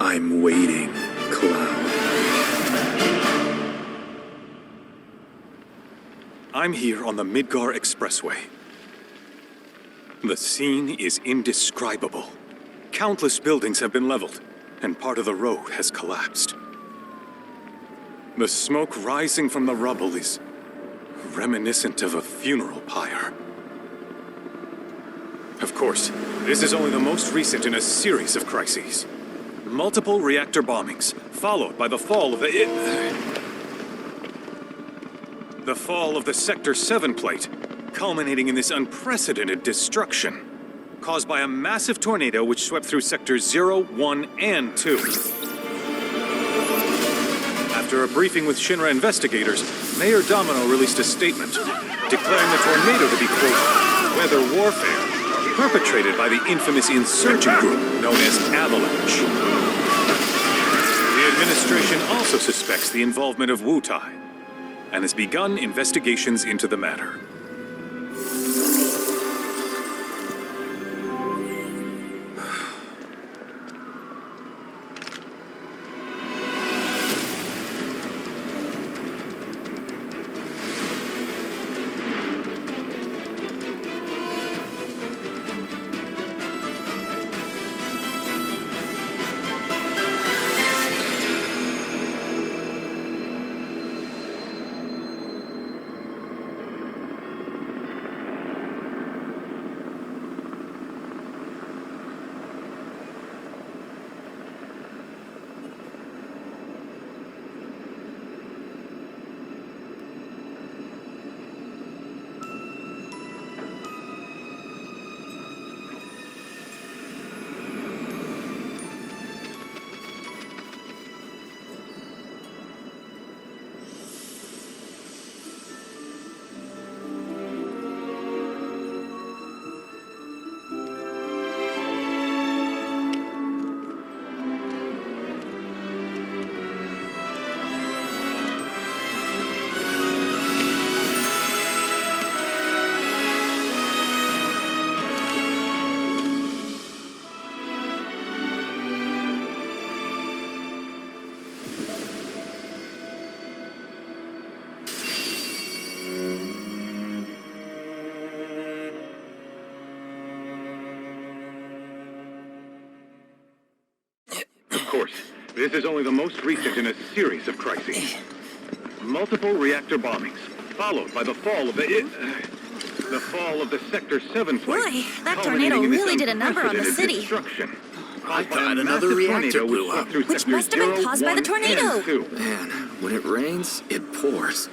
I'm waiting, Cloud. I'm here on the Midgar Expressway. The scene is indescribable. Countless buildings have been leveled, and part of the road has collapsed. The smoke rising from the rubble is reminiscent of a funeral pyre. Of course, this is only the most recent in a series of crises. Multiple reactor bombings, followed by the fall of the Sector 7 plate, culminating in this unprecedented destruction, caused by a massive tornado which swept through Sectors 0, 1, and 2. After a briefing with Shinra investigators, Mayor Domino released a statement, declaring the tornado to be, quote, weather warfare, perpetrated by the infamous insurgent group known as Avalanche. The administration also suspects the involvement of Wutai, and has begun investigations into the matter. Of course, this is only the most recent in a series of crises. Multiple reactor bombings, followed by the fall of the Sector 7 plate. Boy, that tornado really did a number on the city. I thought another reactor blew up. Which must have been caused by the tornado. Man, when it rains, it pours.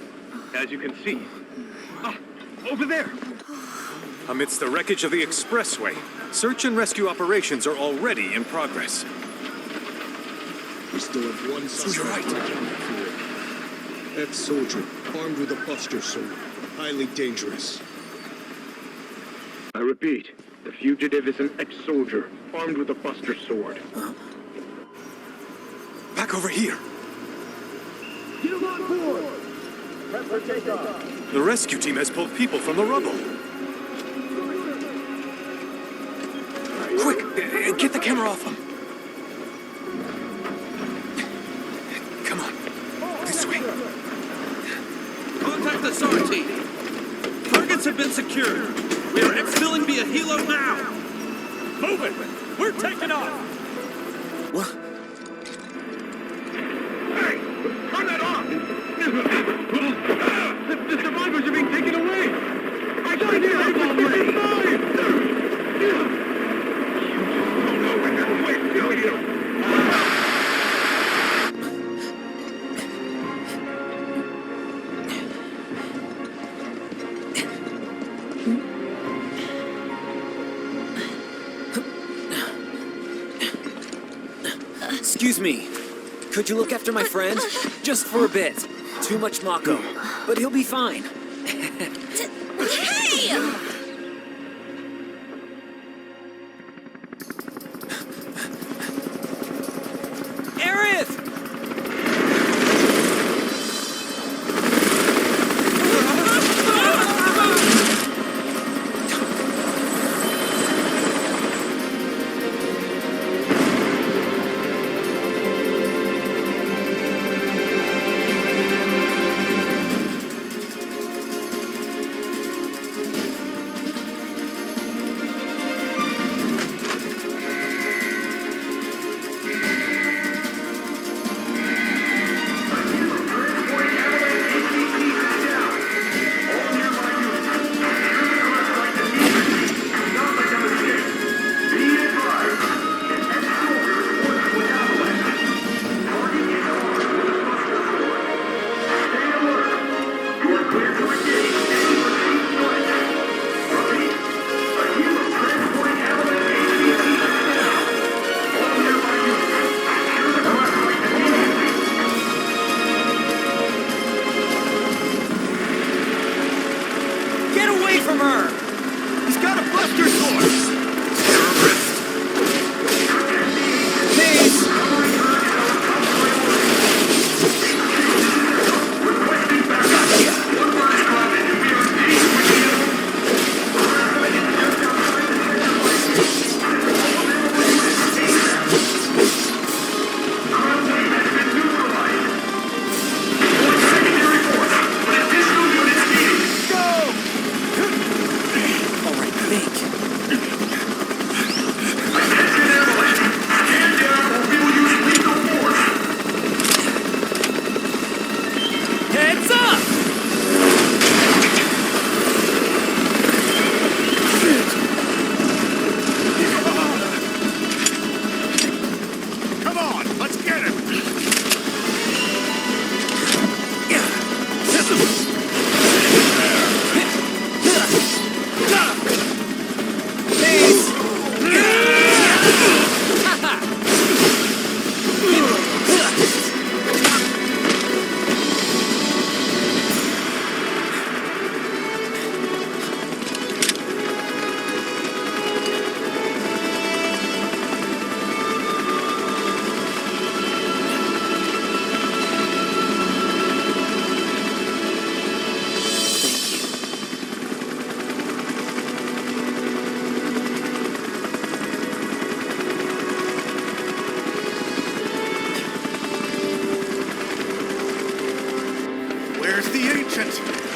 As you can see. Ah, over there! Amidst the wreckage of the expressway, search and rescue operations are already in progress. We still have one suspect. Ex-soldier, armed with a buster sword. Highly dangerous. I repeat, the fugitive is an ex-soldier, armed with a buster sword. Back over here. Get him on board! Prep for takeoff. The rescue team has pulled people from the rubble. Quick, get the camera off them. Come on, this way. Contact the SAR team. Targets have been secured. We are exfilling via helo now. Move it! We're taking off! What? Hey! Turn that off! The survivors are being taken away! I got here! I got Excuse me. Could you look after my friend? Just for a bit. Too much Mako. But he'll be fine. Hey! Aerith!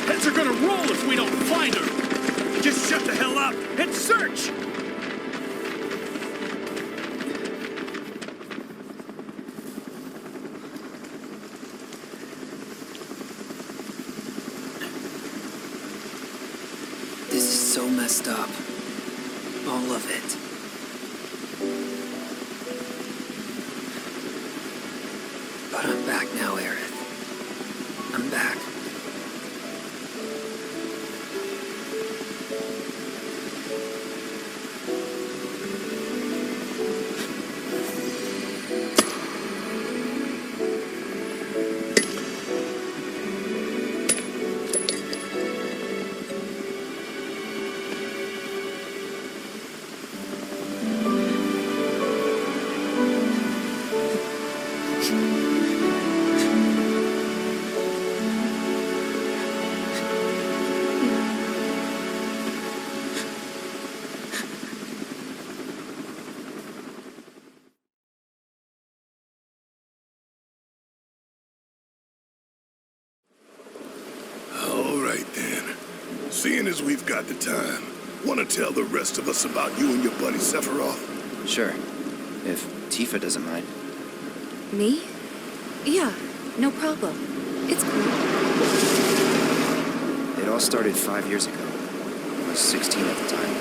Heads are gonna roll if we don't find her! Just shut the hell up and search! This is so messed up. All of it. But I'm back now, Aerith. I'm back. Seeing as we've got the time, want to tell the rest of us about you and your buddy Sephiroth? Sure, if Tifa doesn't mind. Me? Yeah, no problem. It's cool. It all started 5 years ago. I was 16 at the time.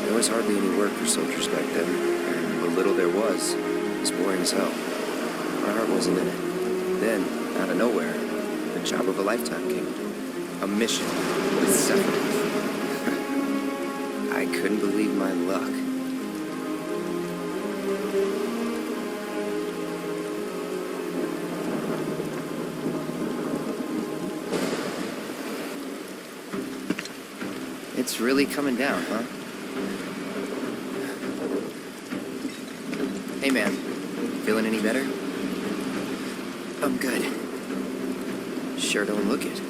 There was hardly any work for soldiers back then, and what little there was boring as hell. My heart wasn't in it. Then, out of nowhere, the job of a lifetime came. A mission with Sephiroth. I couldn't believe my luck. It's really coming down, huh? Hey, man. Feeling any better? I'm good. Sure don't look it.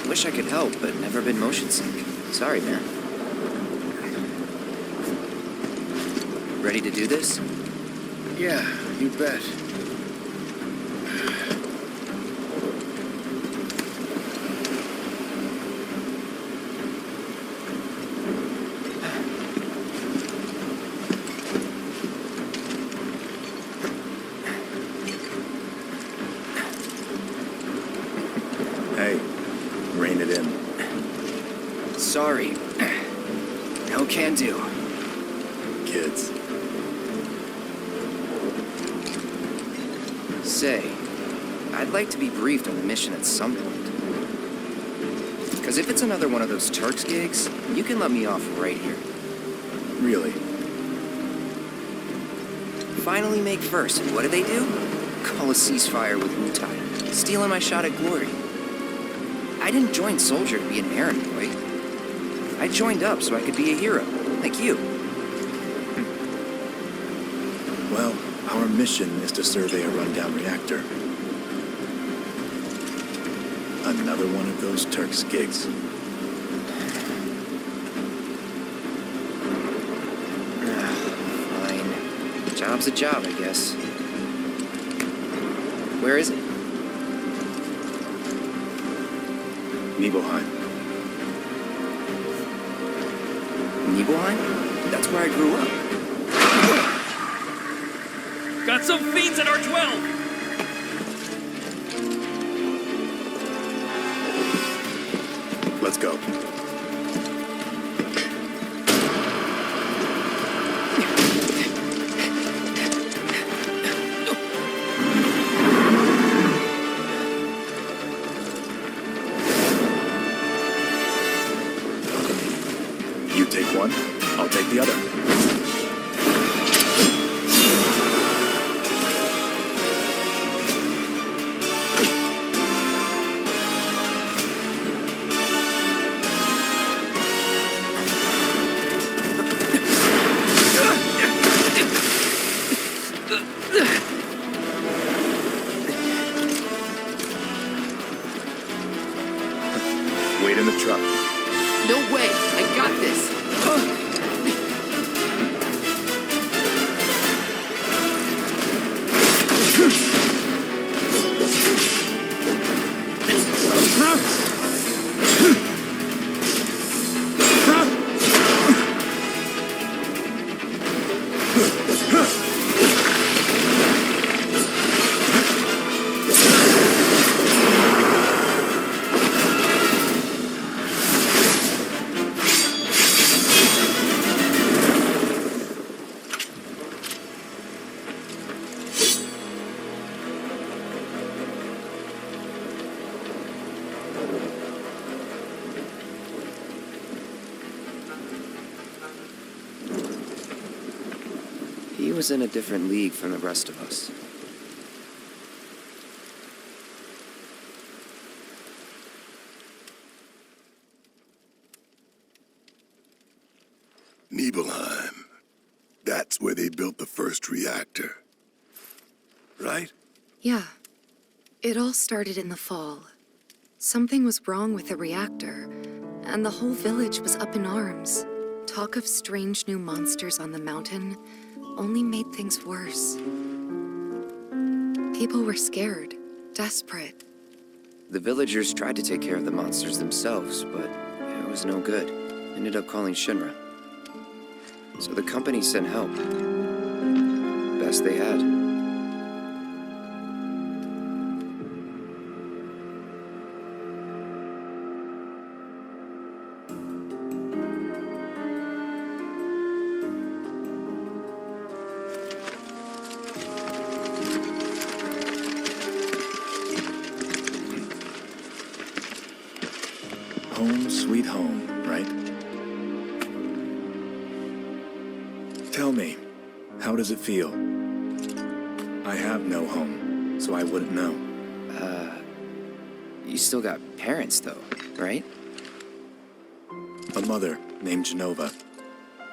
Wish I could help, but never been motion sick. Sorry, man. Ready to do this? Yeah, you bet. Hey, rein it in. Sorry. No can do. Kids. Say, I'd like to be briefed on the mission at some point. Because if it's another one of those Turks gigs, you can let me off right here. Really? Finally make first, and what do? Call a ceasefire with Wu-Tai, stealing my shot at glory. I didn't join Soldier to be an errand boy. I joined up so I could be a hero, like you. Well, our mission is to survey a rundown reactor. Another one of those Turks gigs. Fine. Job's a job, I guess. Where is it? Nibelheim. Nibelheim? That's where I grew up. Got some fiends at R12! Let's go. You take one, I'll take the other. Wait in the truck. No way! I got this! He was in a different league from the rest of us. Nibelheim. That's where they built the first reactor. Right? Yeah. It all started in the fall. Something was wrong with the reactor, and the whole village was up in arms. Talk of strange new monsters on the mountain only made things worse. People were scared, desperate. The villagers tried to take care of the monsters themselves, but it was no good. Ended up calling Shinra. So the company sent help. Best they had. Home sweet home, right? Tell me, how does it feel? I have no home, so I wouldn't know. You still got parents, though, right? A mother named Genova.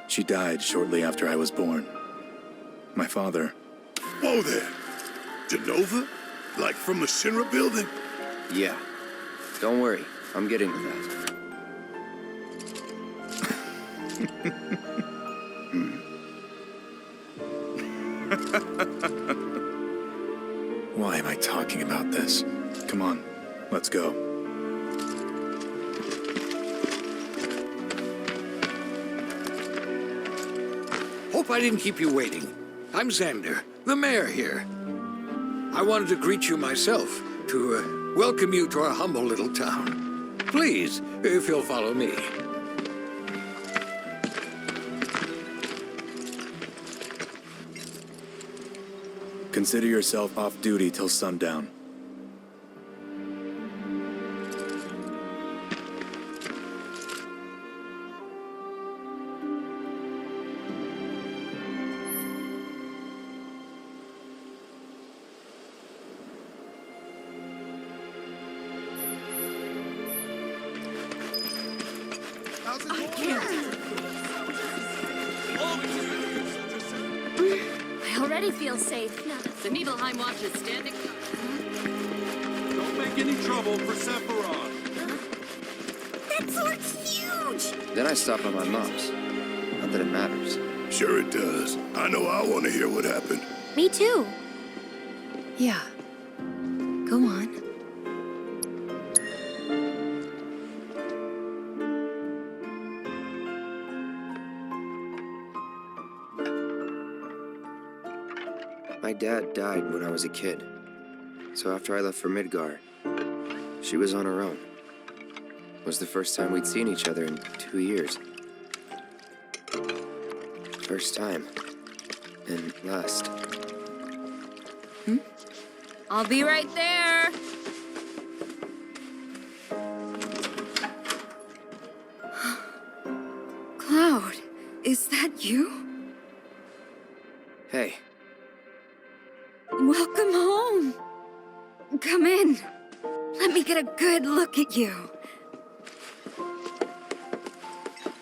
She died shortly after I was born. My father... Whoa there! Genova? Like from the Shinra building? Yeah. Don't worry, I'm getting to that. Why am I talking about this? Come on, let's go. Hope I didn't keep you waiting. I'm Xander, the mayor here. I wanted to greet you myself, to welcome you to our humble little town. Please, if you'll follow me. Consider yourself off duty till sundown. I already feel safe. Now the Nibelheim watch is standing. Don't make any trouble for Sephiroth. That sword's huge! Then I stop at my mom's. Not that it matters. Sure it does. I know I want to hear what happened. Me too. Yeah. Go on. My dad died when I was a kid. So after I left for Midgar, she was on her own. It was the first time we'd seen each other in 2 years. First time. And last. I'll be right there. Cloud, is that you? Hey. Welcome home. Come in. Let me get a good look at you.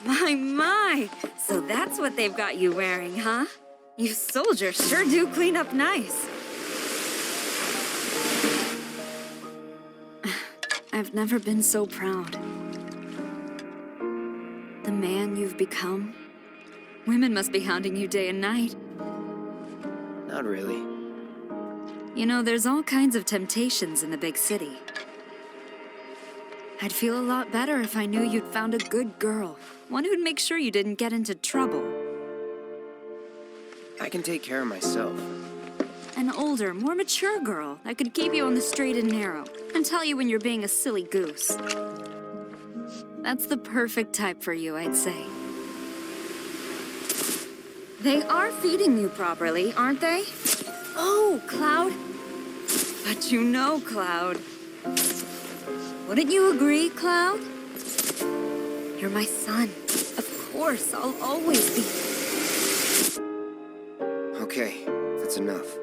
My. So that's what they've got you wearing, huh? You soldiers sure do clean up nice. I've never been so proud. The man you've become. Women must be hounding you day and night. Not really. You know, there's all kinds of temptations in the big city. I'd feel a lot better if I knew you'd found a good girl. One who'd make sure you didn't get into trouble. I can take care of myself. An older, more mature girl that could keep you on the straight and narrow and tell you when you're being a silly goose. That's the perfect type for you, I'd say. They are feeding you properly, aren't they? Oh, Cloud. But you know, Cloud. Wouldn't you agree, Cloud? You're my son. Of course, I'll always be. Okay, that's enough.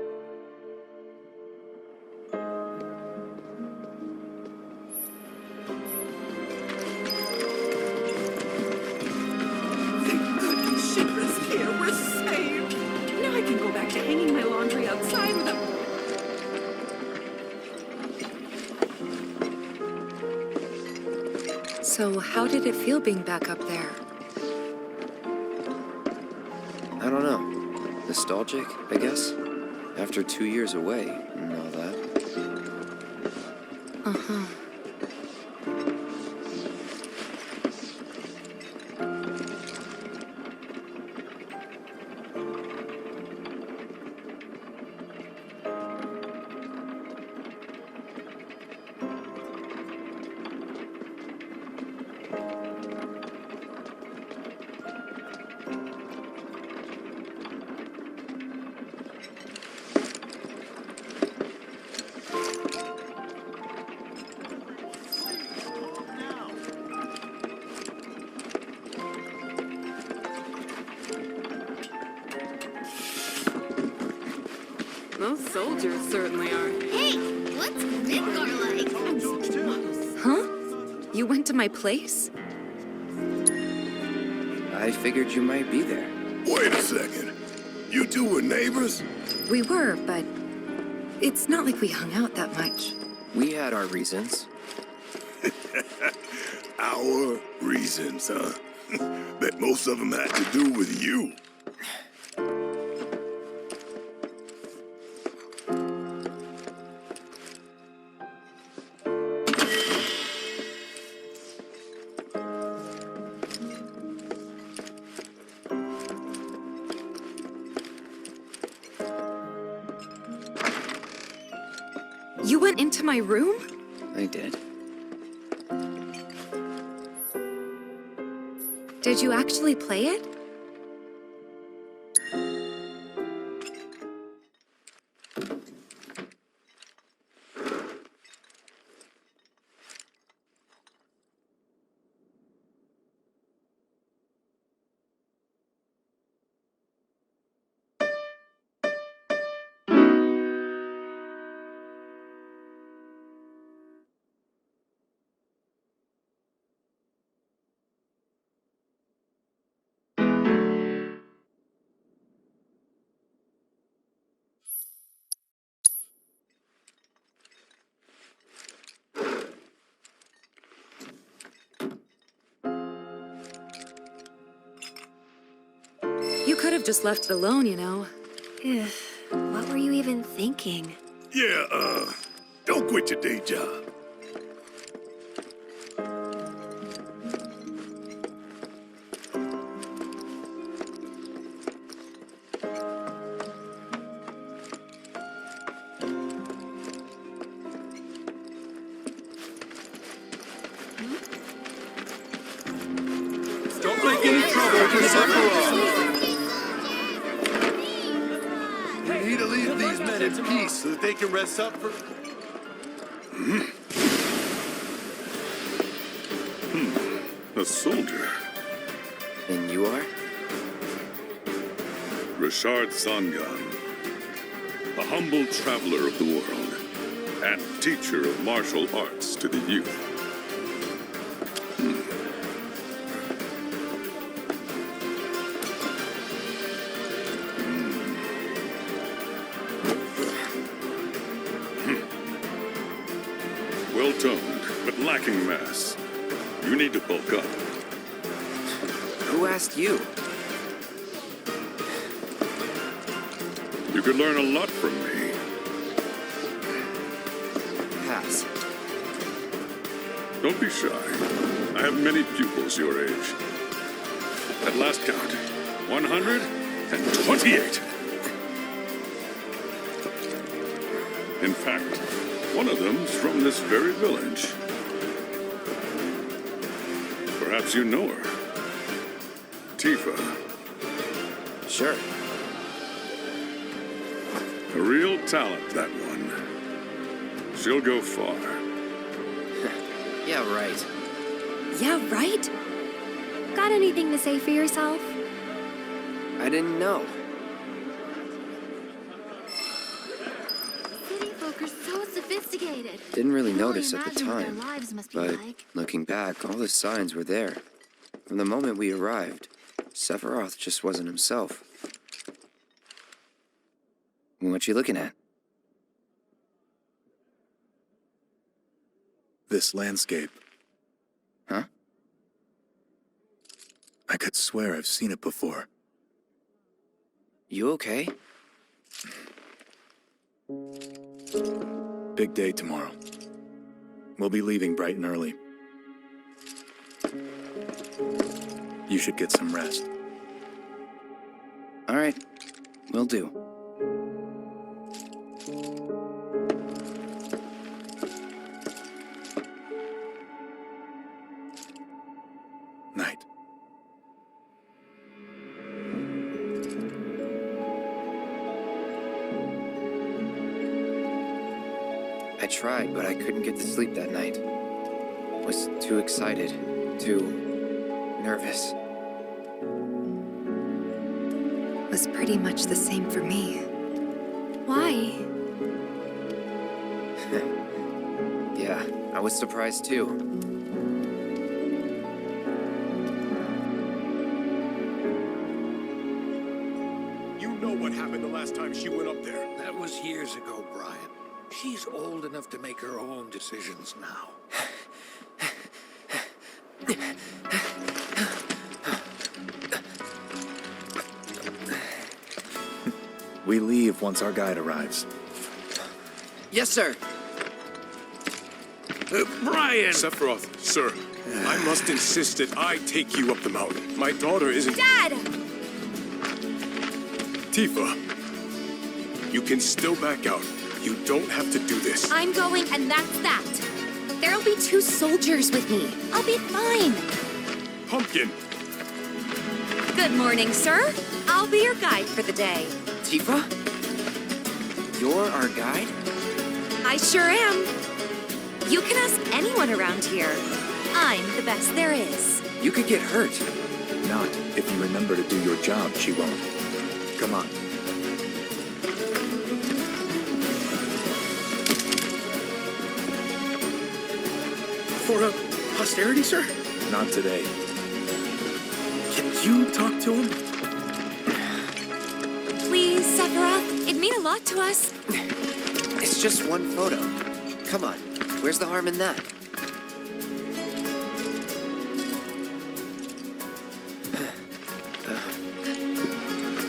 Thank goodness Shinra's here. We're saved. Now I can go back to hanging my laundry outside with a... So, how did it feel being back up there? I don't know. Nostalgic, I guess? After 2 years away and all that. Uh-huh. Those soldiers certainly are. Hey, what's Midgar like? You went to my place? I figured you might be there. Wait a second. You two were neighbors? We were, but it's not like we hung out that much. We had our reasons. Our reasons, huh? Bet most of them had to do with you. You went into my room? I did. Did you actually play it? You could have just left it alone, you know. What were you even thinking? Yeah, don't quit your day job. Don't make any trouble for Sephiroth. We need to leave these men in peace so that they can rest up for... A soldier. And you are? Richard Sangan. A humble traveler of the world. And teacher of martial arts to the youth. Well-toned, but lacking mass. You need to bulk up. Who asked you? You could learn a lot from me. Pass. Don't be shy. I have many pupils your age. At last count, 128. In fact, one of them's from this very village. Perhaps you know her. Tifa. Sure. A real talent, that one. She'll go far. Yeah, right. Yeah, right? Got anything to say for yourself? I didn't know. City folk are so sophisticated. Didn't really I can only notice at the imagine what time. their lives must be But like. looking back, all the signs were there. From the moment we arrived, Sephiroth just wasn't himself. What you looking at? This landscape. Huh? I could swear I've seen it before. You okay? Big day tomorrow. We'll be leaving bright and early. You should get some rest. All right. Will do. Night. I tried, but I couldn't get to sleep that night. Was too excited, too nervous. Was pretty much the same for me. Why? Yeah, I was surprised too. You know what happened the last time she went up there. That was years ago, Brian. She's old enough to make her own decisions now. We leave once our guide arrives. Yes, sir. Brian! Sephiroth, sir, I must insist that I take you up the mountain. My daughter isn't... Dad! Tifa, you can still back out. You don't have to do this. I'm going, and that's that. There'll be 2 soldiers with me. I'll be fine. Pumpkin! Good morning, sir. I'll be your guide for the day. Tifa? You're our guide? I sure am. You can ask anyone around here. I'm the best there is. You could get hurt. Not if you remember to do your job, she won't. Come on. For posterity, sir? Not today. Can you talk to him? Please, Sephiroth. It'd mean a lot to us. It's just one photo. Come on. Where's the harm in that?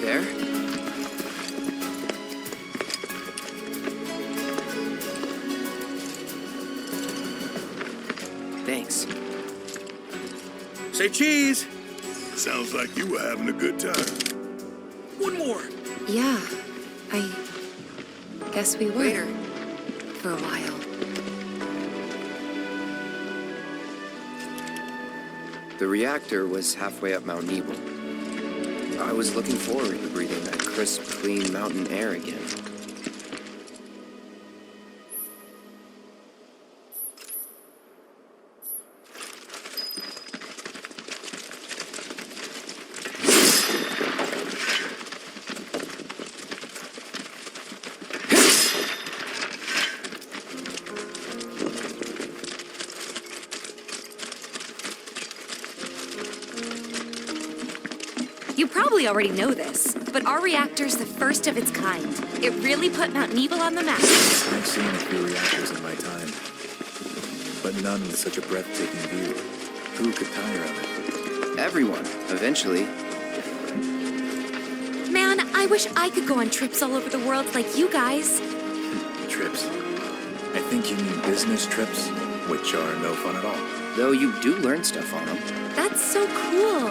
There? Thanks. Say cheese! Sounds like you were having a good time. One more! Yeah, I guess we were. For a while. The reactor was halfway up Mt.Nibel. I was looking forward to breathing that crisp, clean mountain air again. You probably already know this, but our reactor's the first of its kind. It really put Mt.Nibel on the map. I've seen a few reactors in my time, but none with such a breathtaking view. Who could tire of it? Everyone, eventually. Man, I wish I could go on trips all over the world like you guys. Trips? I think you mean business trips, which are no fun at all. Though you do learn stuff on them. That's so cool.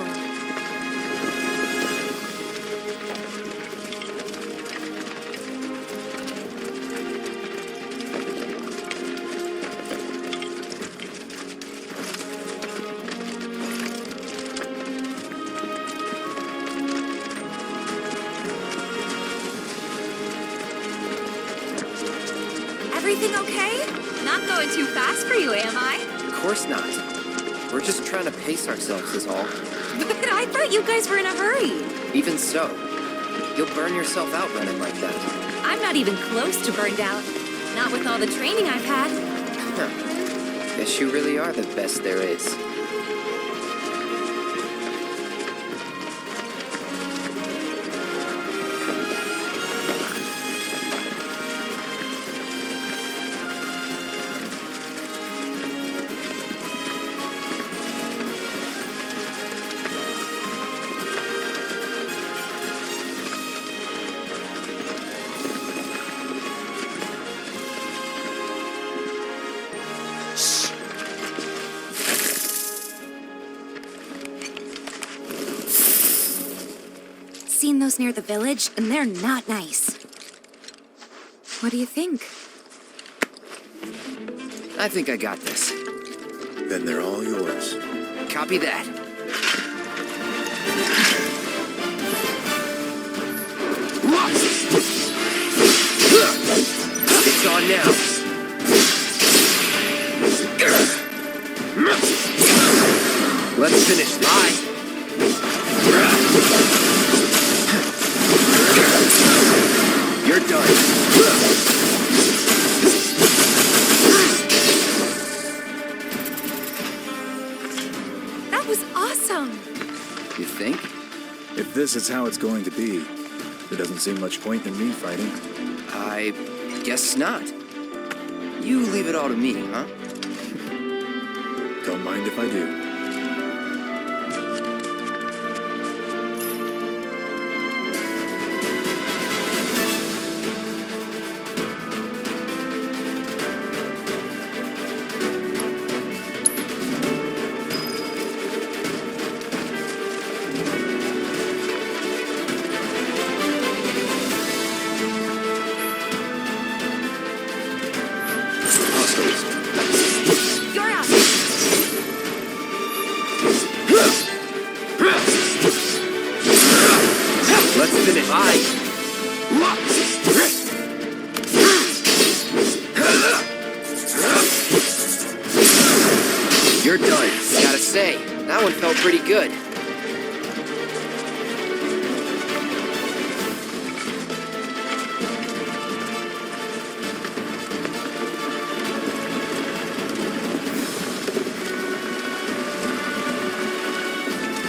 Everything okay? Not going too fast for you, am I? Of course not. We're just trying to pace ourselves is all. But I thought you guys were in a hurry. Even so, you'll burn yourself out running like that. I'm not even close to burned out. Not with all the training I've had. Huh. Guess you really are the best there is. Seen those near the village, and they're not nice. What do you think? I think I got this. Then they're all yours. Copy that. It's on now. Let's finish this. You're done. That was awesome. You think? If this is how it's going to be, There doesn't seem much point in me fighting. I guess not. You leave it all to me, huh? Don't mind if I do. You're done. Gotta say, that one felt pretty good.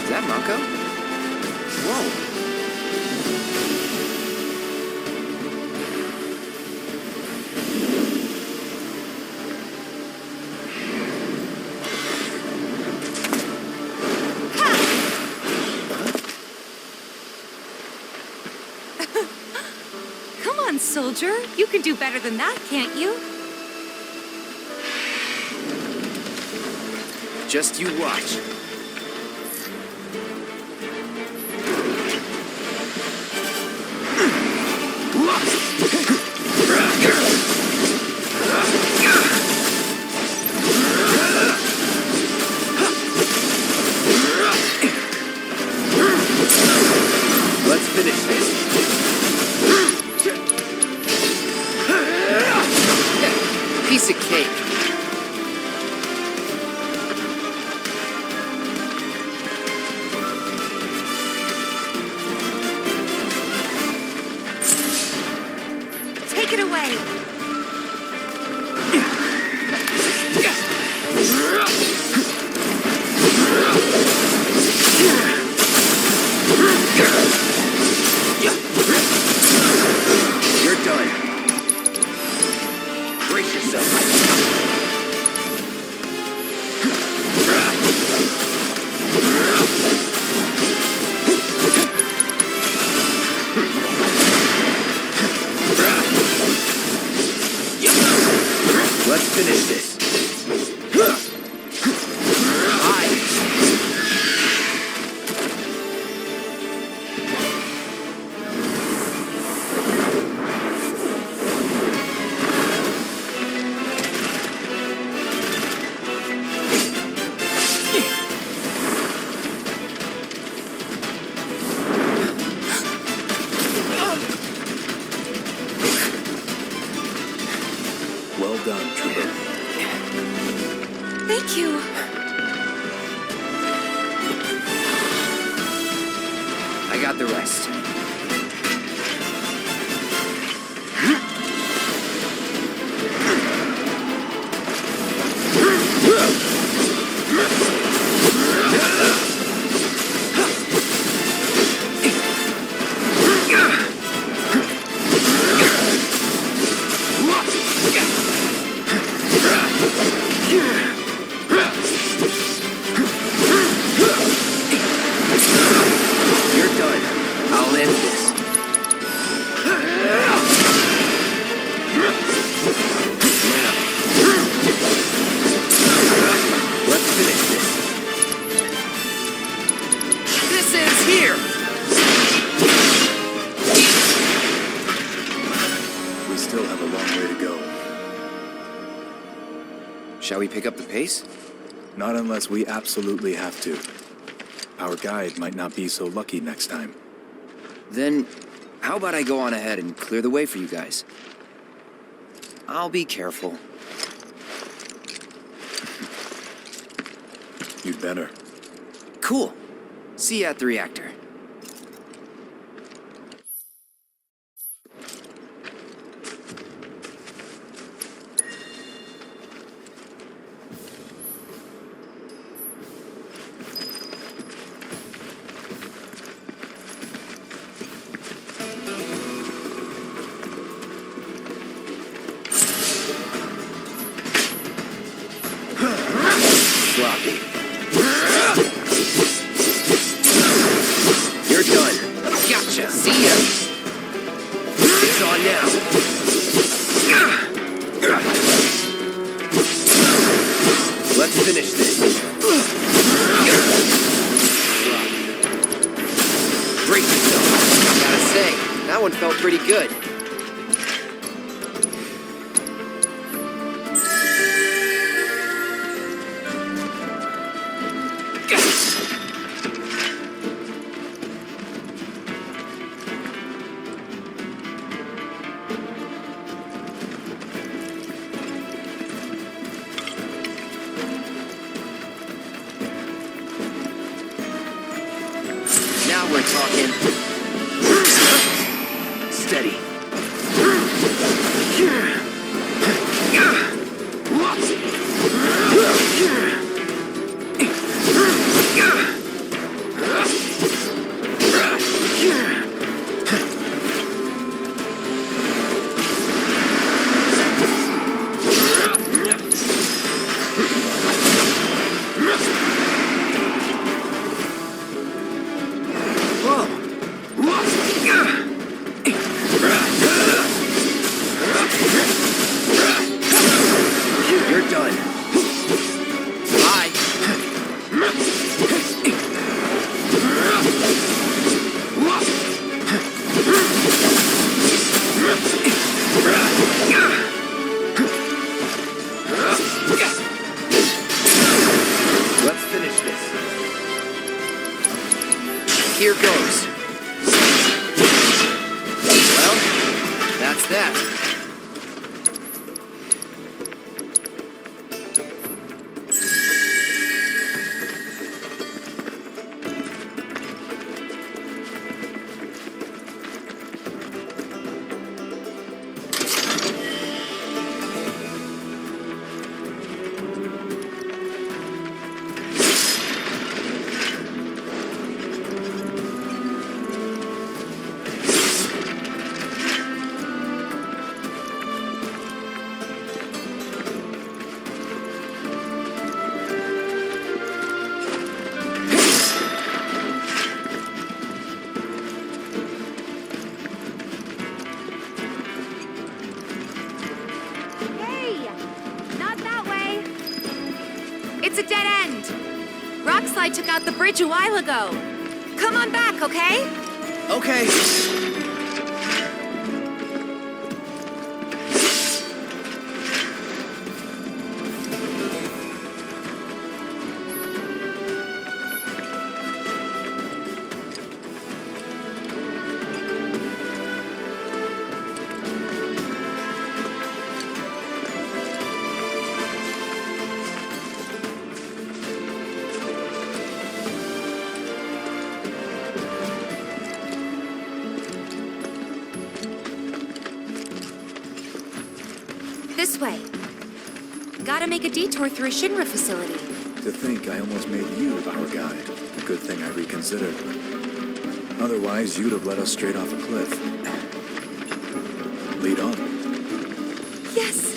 Is that Mako? Whoa. Soldier, you can do better than that, can't you? Just you watch. Let's finish this. Piece of cake. Take it away. You're done. Brace yourself. Let's finish this. Well done, Trooper. Thank you. I got the rest. You're done. I'll end this. Now. Let's finish this. This ends here. We still have a long way to go. Shall we pick up the pace? Not unless we absolutely have to. Our guide might not be so lucky next time. Then, how about I go on ahead and clear the way for you guys? I'll be careful. You'd better. Cool. See you at the reactor. See ya. It's on now. Let's finish this. Great stuff. Gotta say, that one felt pretty good. Now we're talking. Steady. You're done. Bye. Let's finish this. Here goes. Well, that's that. It's a dead end. Rockslide took out the bridge a while ago. Come on back, okay? Okay. This way. Gotta make a detour through a Shinra facility. To think I almost made you our guide. Good thing I reconsidered. Otherwise, you'd have led us straight off a cliff. Lead on. Yes.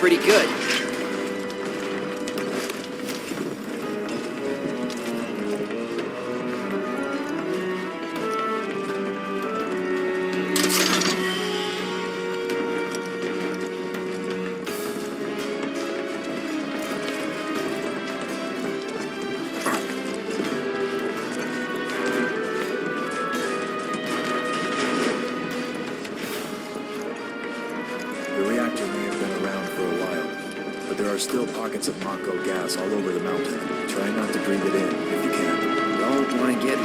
pretty good. The reactor may have been around for a while, but there are still pockets of Mako gas all over the mountain. Try not to breathe it in if you can. Don't want to get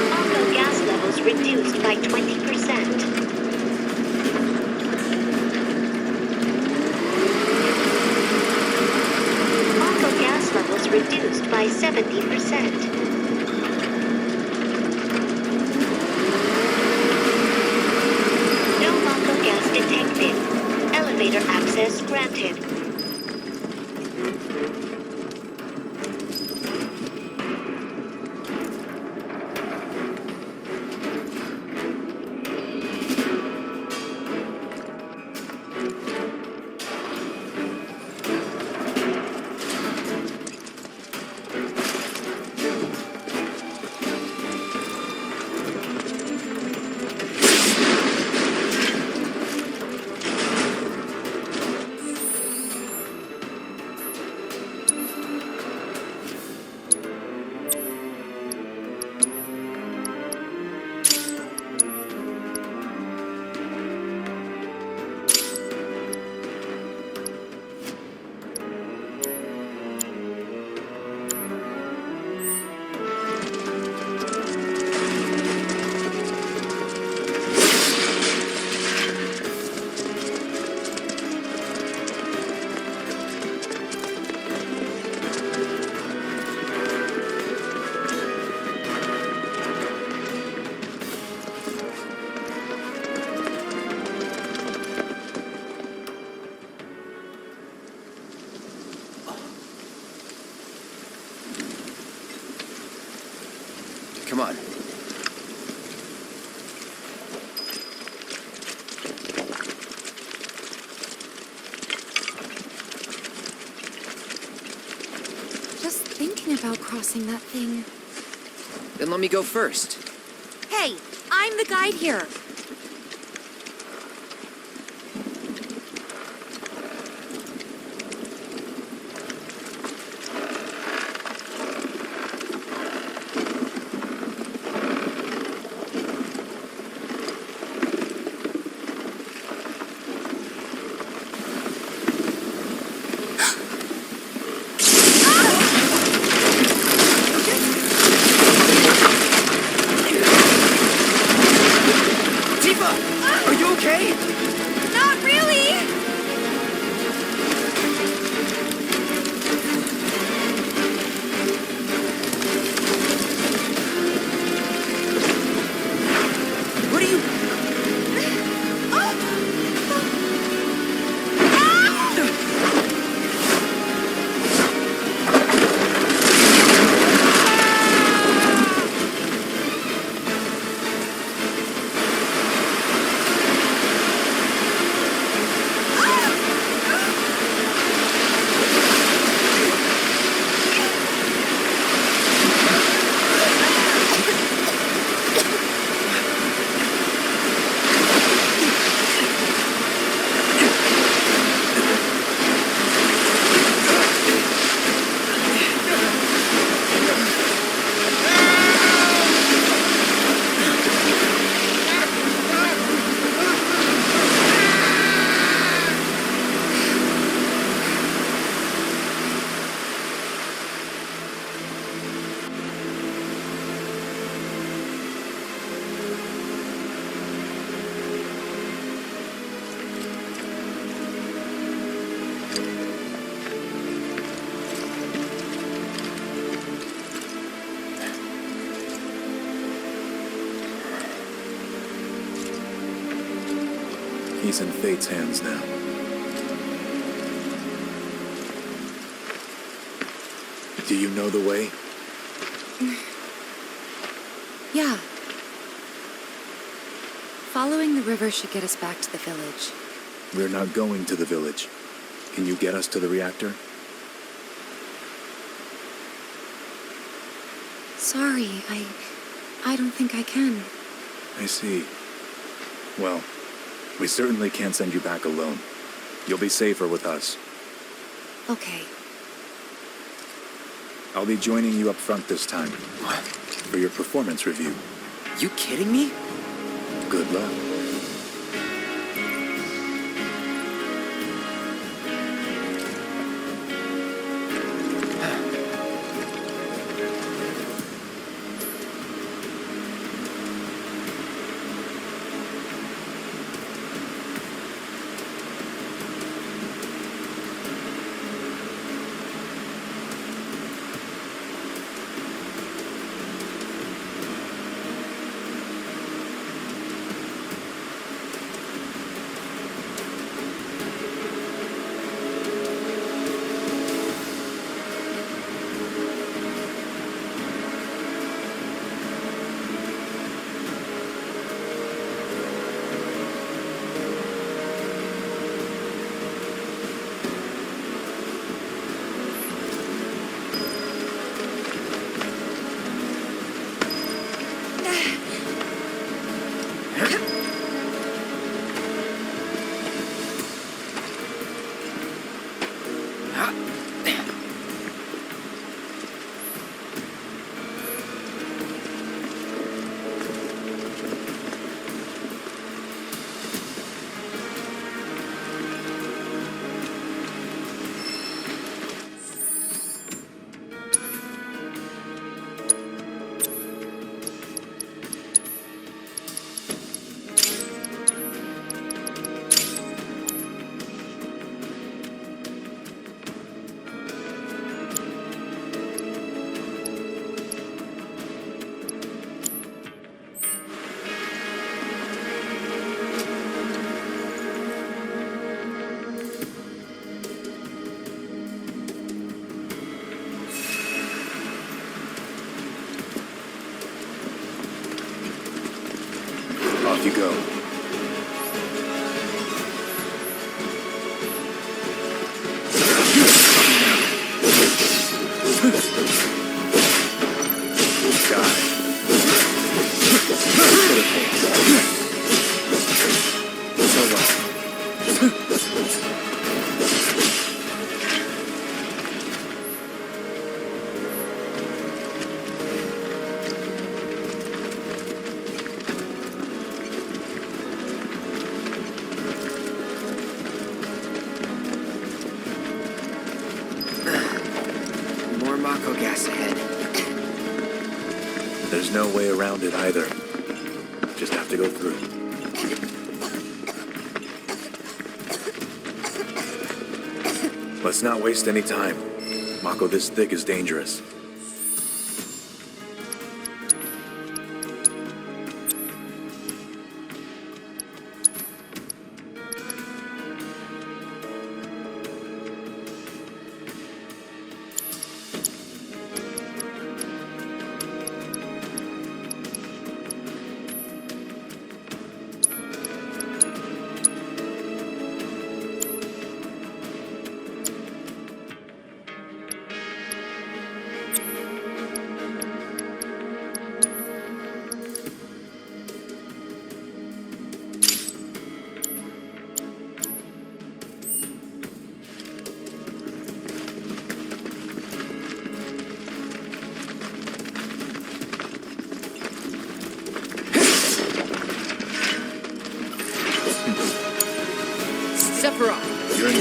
Mako gas levels reduced by 20%. Levels reduced by 70%. No Mako gas detected. Elevator access granted. Come on. Just thinking about crossing that thing. Then let me go first. Hey, I'm the guide here. Are you okay? Not really! What are you... He's in Fate's hands now. Do you know the way? Yeah. Following the river should get us back to the village. We're not going to the village. Can you get us to the reactor? Sorry, I don't think I can. I see. Well, we certainly can't send you back alone. You'll be safer with us. Okay. I'll be joining you up front this time. What? For your performance review. You kidding me? Good luck. Off you go. More Mako gas ahead. There's no way around it either. Just have to go through. Let's not waste any time. Mako this thick is dangerous.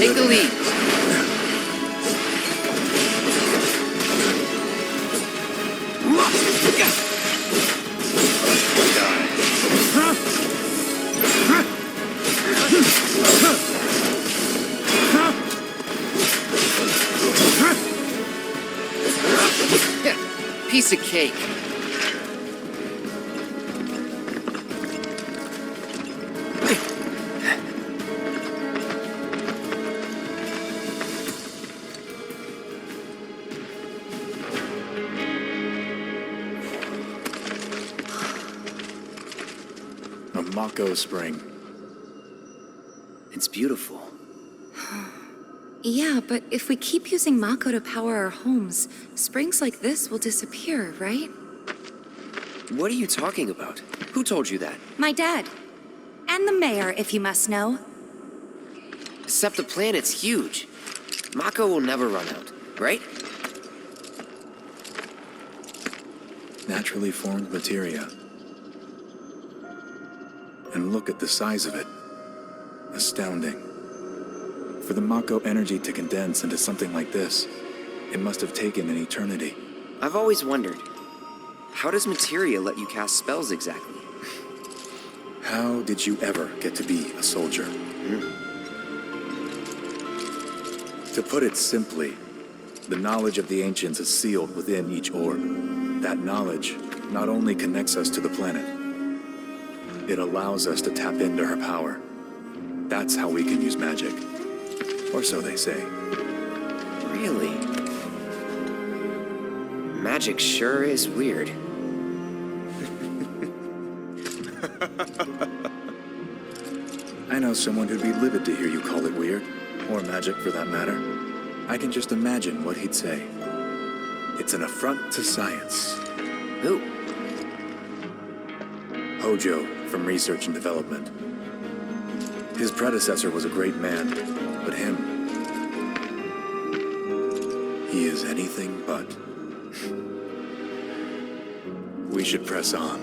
Take the lead. Piece of cake. A Mako spring. It's beautiful. Yeah, but if we keep using Mako to power our homes, springs like this will disappear, right? What are you talking about? Who told you that? My dad. And the mayor, if you must know. Except the planet's huge. Mako will never run out, right? Naturally formed materia. And look at the size of it. Astounding. For the Mako energy to condense into something like this, it must have taken an eternity. I've always wondered, how does materia let you cast spells exactly? How did you ever get to be a soldier? To put it simply, the knowledge of the ancients is sealed within each orb. That knowledge not only connects us to the planet, it allows us to tap into her power. That's how we can use magic. Or so they say. Really? Magic sure is weird. I know someone who'd be livid to hear you call it weird, or magic for that matter. I can just imagine what he'd say. It's an affront to science. Who? Hojo, from Research and Development. His predecessor was a great man, but him... he is anything but. We should press on.